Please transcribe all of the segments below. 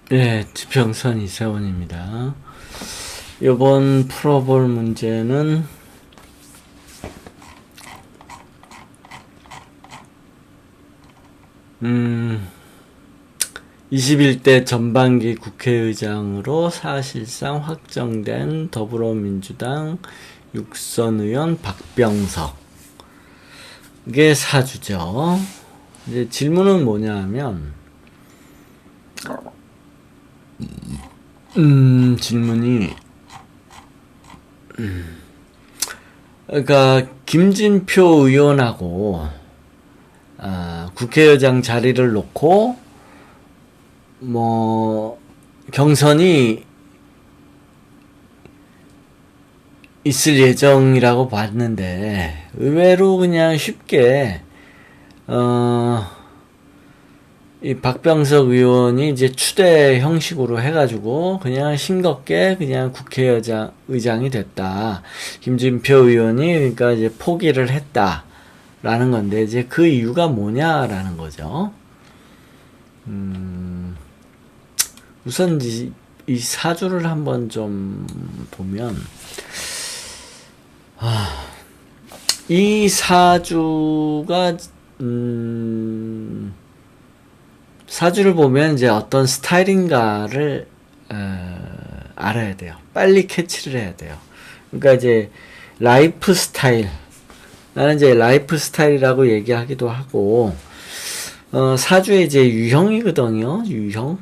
네, 지평선 이세원입니다. 이번 풀어볼 문제는 21대 전반기 국회의장으로 사실상 확정된 더불어민주당 육선 의원 박병석의 사주죠. 이제 질문은 뭐냐 하면 질문이 그러니까 김진표 의원하고 국회의장 자리를 놓고 뭐 경선이 있을 예정이라고 봤는데 의외로 그냥 쉽게 이 박병석 의원이 이제 추대 형식으로 해가지고 그냥 싱겁게 그냥 국회의장이 됐다. 김진표 의원이 그러니까 이제 포기를 했다라는 건데 이제 그 이유가 뭐냐라는 거죠. 우선 이 사주를 한번 좀 보면 이 사주가 사주를 보면 이제 어떤 스타일인가를 알아야 돼요. 빨리 캐치를 해야 돼요. 그러니까 이제 라이프 스타일, 나는 이제 라이프 스타일이라고 얘기하기도 하고 사주의 이제 유형이거든요. 유형,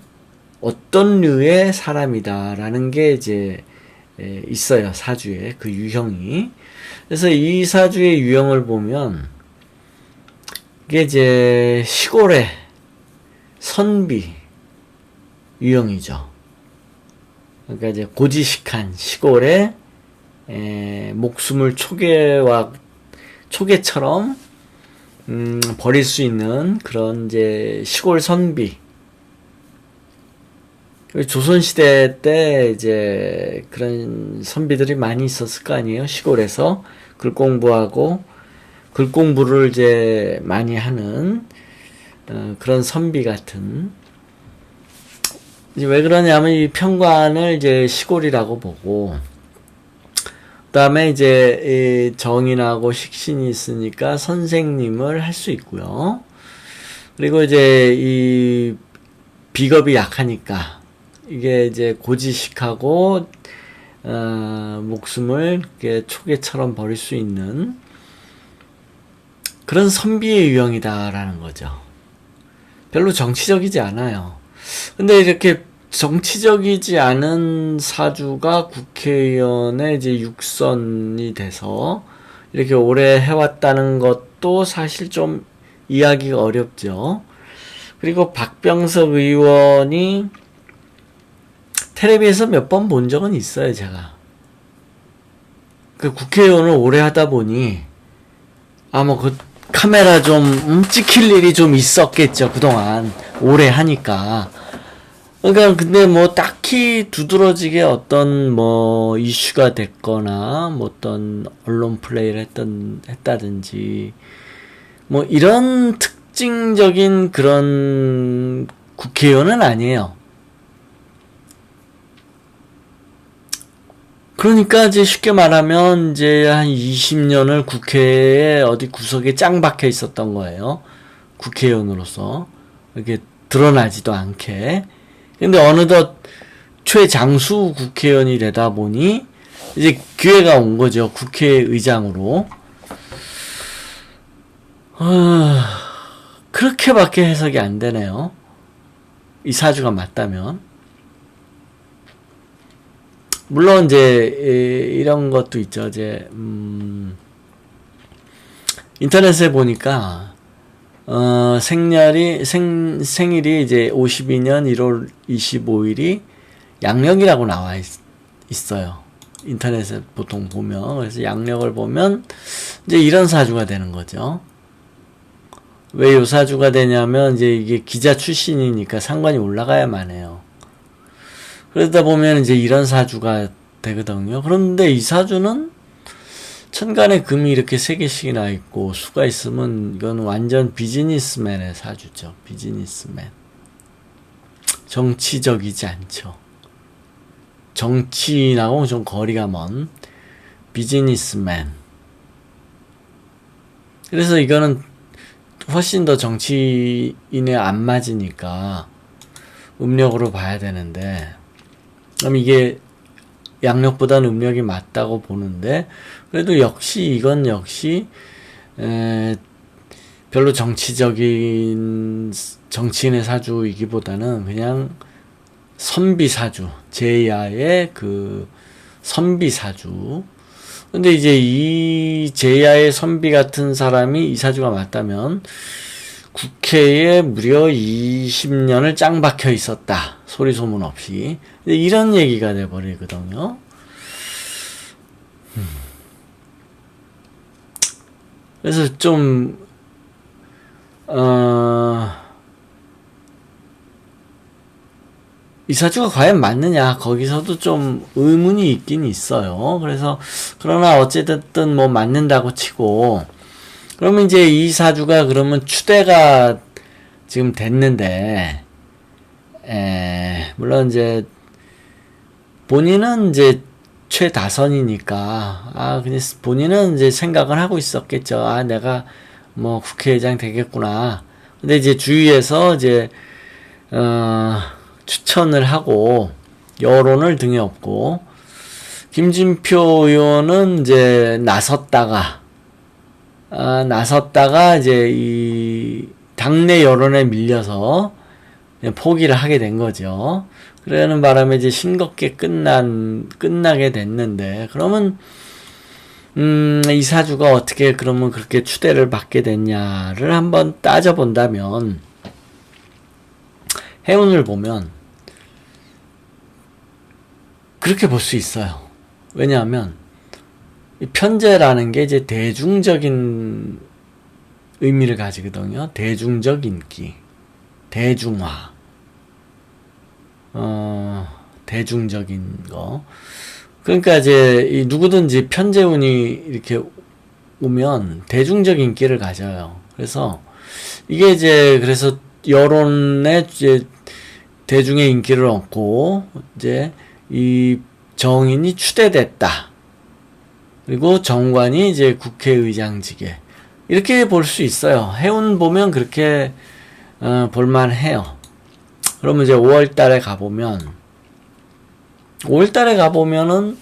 어떤 류의 사람이다라는 게 이제 있어요. 사주에 그 유형이. 그래서 이 사주의 유형을 보면 이게 이제 시골의 선비 유형이죠. 그러니까 이제 고지식한 시골에 목숨을 초계처럼 버릴 수 있는 그런 이제 시골 선비. 조선시대 때 이제 그런 선비들이 많이 있었을 거 아니에요. 시골에서 글 공부를 이제 많이 하는 그런 선비 같은. 이제 왜 그러냐면 이 편관을 이제 시골이라고 보고, 그 다음에 이제 정인하고 식신이 있으니까 선생님을 할 수 있고요. 그리고 이제 이 비겁이 약하니까 이게 이제 고지식하고 목숨을 이렇게 초계처럼 버릴 수 있는 그런 선비의 유형이다라는 거죠. 별로 정치적이지 않아요. 근데 이렇게 정치적이지 않은 사주가 국회의원의 이제 육선이 돼서 이렇게 오래 해왔다는 것도 사실 좀 이해하기가 어렵죠. 그리고 박병석 의원이 텔레비에서 몇 번 본 적은 있어요, 제가. 그 국회의원을 오래 하다 보니 아마 그 카메라 좀 찍힐 일이 좀 있었겠죠. 그동안 오래 하니까. 그러니까 근데 뭐 딱히 두드러지게 어떤 뭐 이슈가 됐거나 뭐 어떤 언론 플레이를 했다든지 뭐 이런 특징적인 그런 국회의원은 아니에요. 그러니까 이제 쉽게 말하면 이제 한 20년을 국회에 어디 구석에 짱 박혀 있었던 거예요. 국회의원으로서. 이렇게 드러나지도 않게. 근데 어느덧 최장수 국회의원이 되다 보니 이제 기회가 온 거죠. 국회의장으로. 그렇게밖에 해석이 안 되네요. 이 사주가 맞다면. 물론 이제 이런 것도 있죠. 이제 인터넷에 보니까 생일이 이제 52년 1월 25일이 양력이라고 나와 있어요. 인터넷에 보통 보면. 그래서 양력을 보면 이제 이런 사주가 되는 거죠. 왜 요 사주가 되냐면 이제 이게 기자 출신이니까 상관이 올라가야만 해요. 그러다 보면 이제 이런 사주가 되거든요. 그런데 이 사주는 천간에 금이 이렇게 3개씩이나 있고 수가 있으면 이건 완전 비즈니스맨의 사주죠. 비즈니스맨. 정치적이지 않죠. 정치인하고 좀 거리가 먼 비즈니스맨. 그래서 이거는 훨씬 더 정치인에 안 맞으니까 음력으로 봐야 되는데, 그럼 이게 양력보다는 음력이 맞다고 보는데, 그래도 이건 역시 별로 정치적인 정치인의 사주이기보다는 그냥 선비사주, 제야의 그 선비사주. 근데 이제 이 제야의 선비 같은 사람이 이 사주가 맞다면 국회에 무려 20년을 짱 박혀 있었다. 소리 소문 없이. 근데 이런 얘기가 돼버리거든요. 그래서 좀, 이 사주가 과연 맞느냐, 거기서도 좀 의문이 있긴 있어요. 그래서, 그러나 어쨌든 뭐 맞는다고 치고, 그러면 이제 이 사주가 그러면 추대가 지금 됐는데, 물론 이제, 본인은 이제 최다선이니까, 그냥 본인은 이제 생각을 하고 있었겠죠. 내가 뭐 국회의장 되겠구나. 근데 이제 주위에서 이제, 추천을 하고, 여론을 등에 업고, 김진표 의원은 이제 나섰다가 이제 이 당내 여론에 밀려서 그냥 포기를 하게 된 거죠. 그러는 바람에 이제 싱겁게 끝나게 됐는데, 그러면 이 사주가 어떻게 그러면 그렇게 추대를 받게 됐냐를 한번 따져본다면, 해운을 보면 그렇게 볼 수 있어요. 왜냐하면 이 편제라는 게 이제 대중적인 의미를 가지거든요. 대중적 인기, 대중화, 대중적인 거. 그러니까 이제 이 누구든지 편제운이 이렇게 오면 대중적 인기를 가져요. 그래서 이게 이제 그래서 여론에 이제 대중의 인기를 얻고 이제 이 정인이 추대됐다. 그리고 정관이 이제 국회의장직에 이렇게 볼 수 있어요. 해운 보면 그렇게 볼만해요. 그러면 이제 5월달에 가보면은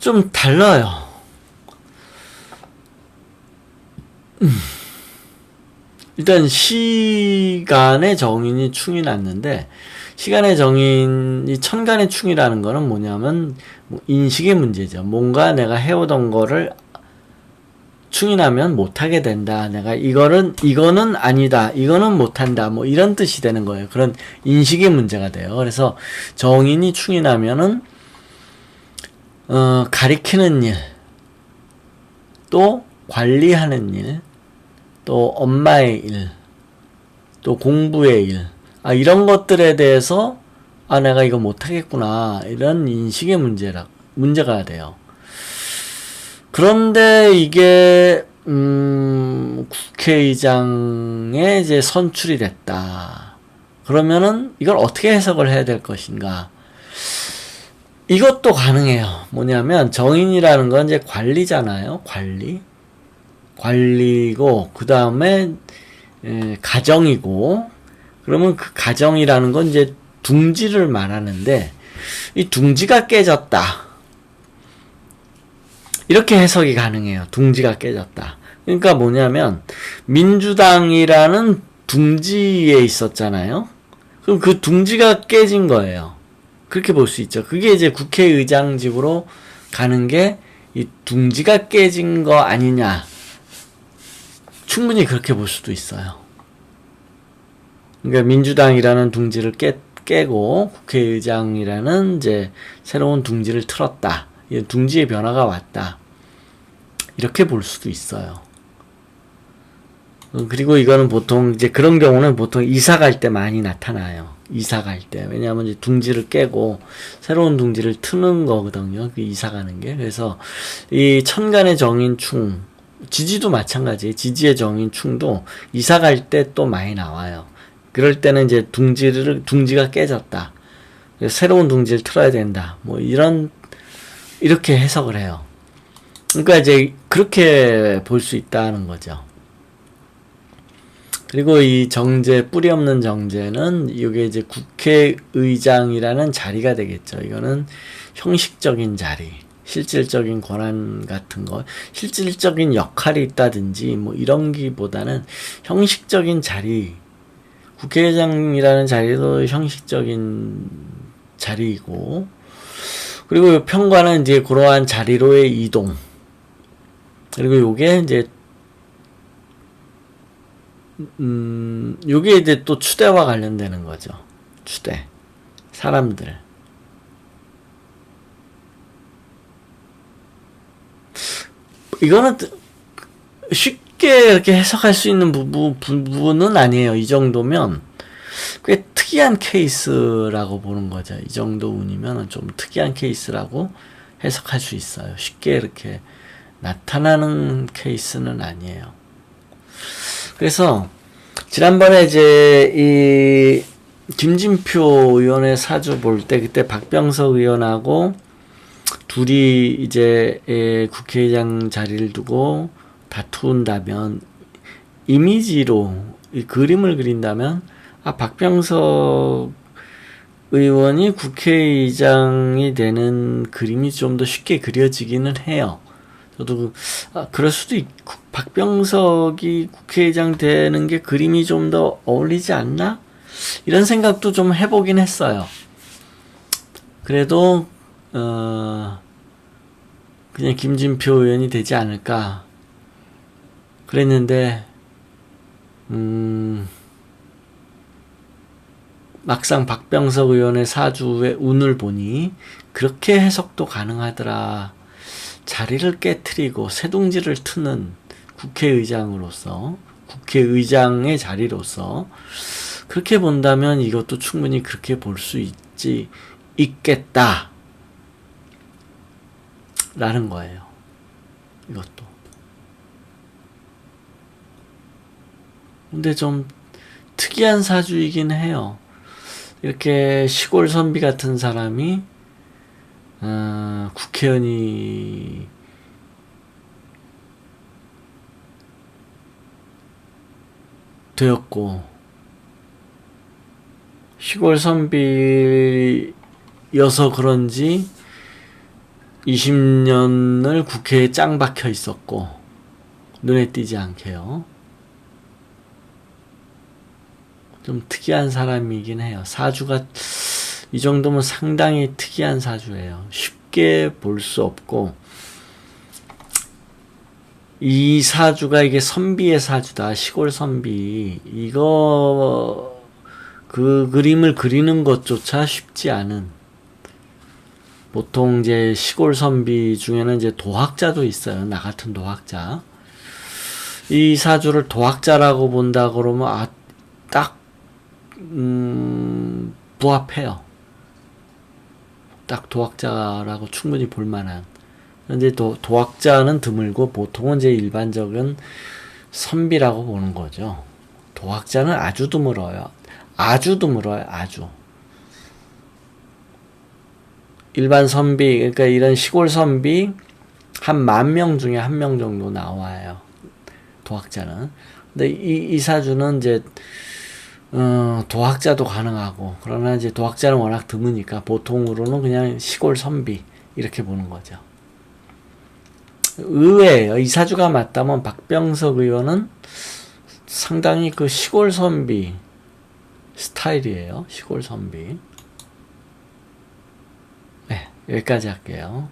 좀 달라요. 일단 시간의 정인이 충이 났는데, 시간의 정인이 천간의 충이라는 거는 뭐냐면 인식의 문제죠. 뭔가 내가 해오던 거를 충이 나면 못하게 된다. 내가 이거는 아니다. 이거는 못한다. 뭐 이런 뜻이 되는 거예요. 그런 인식의 문제가 돼요. 그래서 정인이 충이 나면은 가리키는 일, 또 관리하는 일, 또 엄마의 일, 또 공부의 일, 이런 것들에 대해서 내가 이거 못하겠구나, 이런 인식의 문제가 돼요. 그런데 이게 국회의장에 이제 선출이 됐다. 그러면은 이걸 어떻게 해석을 해야 될 것인가? 이것도 가능해요. 뭐냐면 정인이라는 건 이제 관리잖아요. 관리고 그 다음에 가정이고, 그러면 그 가정이라는 건 이제 둥지를 말하는데, 이 둥지가 깨졌다. 이렇게 해석이 가능해요. 둥지가 깨졌다. 그러니까 뭐냐면 민주당이라는 둥지에 있었잖아요. 그럼 그 둥지가 깨진 거예요. 그렇게 볼 수 있죠. 그게 이제 국회의장직으로 가는 게 이 둥지가 깨진 거 아니냐. 충분히 그렇게 볼 수도 있어요. 그러니까 민주당이라는 둥지를 깨고 국회의장이라는 이제 새로운 둥지를 틀었다. 둥지의 변화가 왔다. 이렇게 볼 수도 있어요. 그리고 이거는 보통 이제 그런 경우는 보통 이사 갈 때 많이 나타나요. 이사 갈 때. 왜냐하면 이제 둥지를 깨고 새로운 둥지를 트는 거거든요. 그 이사 가는 게. 그래서 이 천간의 정인충, 지지도 마찬가지예요. 지지의 정인충도 이사 갈 때 또 많이 나와요. 그럴 때는 이제 둥지가 깨졌다. 새로운 둥지를 틀어야 된다. 뭐 이렇게 해석을 해요. 그러니까 이제 그렇게 볼 수 있다는 거죠. 그리고 이 정제, 뿌리 없는 정제는 이게 이제 국회의장이라는 자리가 되겠죠. 이거는 형식적인 자리, 실질적인 권한 같은 거, 실질적인 역할이 있다든지 뭐 이런 기보다는 형식적인 자리, 국회의장이라는 자리도 형식적인 자리이고, 그리고 평관은 이제 그러한 자리로의 이동, 그리고 요게 이제 요게 이제 또 추대와 관련되는 거죠. 추대. 사람들. 이거는 쉽게 이렇게 해석할 수 있는 부분은 아니에요. 이 정도면 꽤 특이한 케이스라고 보는 거죠. 이 정도 운이면 좀 특이한 케이스라고 해석할 수 있어요. 쉽게 이렇게 나타나는 케이스는 아니에요. 그래서 지난번에 이제 이 김진표 의원의 사주 볼 때 그때 박병석 의원하고 둘이 이제 국회의장 자리를 두고 다툰다면, 이미지로 이 그림을 그린다면 박병석 의원이 국회의장이 되는 그림이 좀 더 쉽게 그려지기는 해요. 저도 그럴 수도 있고, 박병석이 국회의장 되는 게 그림이 좀 더 어울리지 않나? 이런 생각도 좀 해보긴 했어요. 그래도 그냥 김진표 의원이 되지 않을까 그랬는데, 막상 박병석 의원의 사주의 운을 보니 그렇게 해석도 가능하더라. 자리를 깨트리고 새둥지를 트는 국회의장으로서, 국회의장의 자리로서 그렇게 본다면 이것도 충분히 그렇게 볼 수 있겠다 라는 거예요. 이것도. 근데 좀 특이한 사주이긴 해요. 이렇게 시골 선비 같은 사람이 국회의원이 되었고, 시골 선비여서 그런지 20년을 국회에 짱 박혀 있었고, 눈에 띄지 않게요. 좀 특이한 사람이긴 해요. 사주가 이 정도면 상당히 특이한 사주예요. 쉽게 볼 수 없고, 이 사주가 이게 선비의 사주다. 시골 선비. 이거 그 그림을 그리는 것조차 쉽지 않은, 보통 이제 시골 선비 중에는 이제 도학자도 있어요. 나 같은 도학자. 이 사주를 도학자라고 본다 그러면 딱 부합해요. 딱 도학자라고 충분히 볼만한. 그런데 도학자는 드물고 보통은 이제 일반적인 선비라고 보는 거죠. 도학자는 아주 드물어요. 아주 드물어요. 아주. 일반 선비, 그러니까 이런 시골 선비 한 10,000명 중에 1명 정도 나와요. 도학자는. 근데 이 사주는 이제 도학자도 가능하고, 그러나 이제 도학자는 워낙 드무니까 보통으로는 그냥 시골 선비 이렇게 보는 거죠. 의외예요. 이 사주가 맞다면 박병석 의원은 상당히 그 시골 선비 스타일이에요. 시골 선비. 네, 여기까지 할게요.